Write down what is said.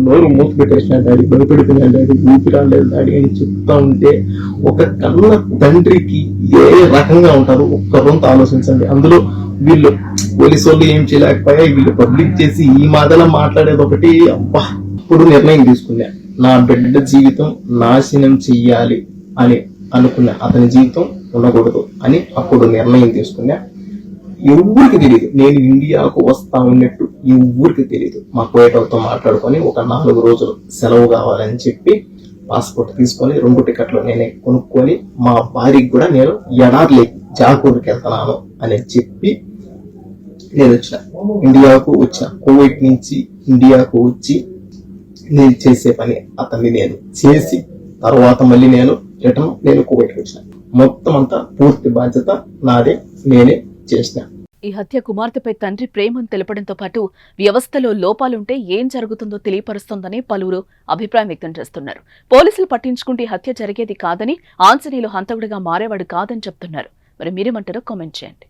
నోరు మూత పెట్టేసిన డాడీ, భయపెడుతున్నా డాడీ, ఊపిరాలేదు డాడీ అని చెప్తా ఉంటే ఒక కన్న తండ్రికి ఏ రకంగా ఉంటారో ఒక్క రొంత ఆలోచించండి. అందులో వీళ్ళు పోలీసు వాళ్ళు ఏం చేయలేకపోయా, వీళ్ళు పబ్లిక్ చేసి ఈ మాటలా మాట్లాడేది ఒకటి. అబ్బా, ఇప్పుడు నిర్ణయం తీసుకున్నా, నా బిడ్డ జీవితం నాశనం చెయ్యాలి అని అనుకున్నా, అతని జీవితం ఉండకూడదు అని అప్పుడు నిర్ణయం తీసుకున్నా. ఎవరికి తెలియదు నేను ఇండియాకు వస్తా ఉన్నట్టు, ఎవరికి తెలియదు. మా కోయటతో మాట్లాడుకొని ఒక 4 రోజులు సెలవు కావాలని చెప్పి పాస్పోర్ట్ తీసుకొని 2 టికెట్లు నేనే కొనుక్కొని మా భార్యకి కూడా నేను ఎడార్లే జాకూర్కి వెళ్తున్నాను అని చెప్పి నేను వచ్చిన, ఇండియాకు వచ్చిన. కువైట్ నుంచి ఇండియాకు వచ్చి నేను చేసే పని అతన్ని నేను చేసి తర్వాత మళ్ళీ నేను కువైట్కి వచ్చిన. మొత్తం అంతా పూర్తి బాధ్యత నాదే, నేనే చేసిన. ఈ హత్య కుమార్తెపై తండ్రి ప్రేమను తెలపడంతో పాటు వ్యవస్థలో లోపాలుంటే ఏం జరుగుతుందో తెలియపరుస్తోందని పలువురు అభిప్రాయం వ్యక్తం చేస్తున్నారు. పోలీసులు పట్టించుకుంటే హత్య జరిగేది కాదని, ఆంజనేయులు హంతకుడిగా మారేవాడు కాదని చెప్తున్నారు. మరి మీరేమంటారో కామెంట్ చేయండి.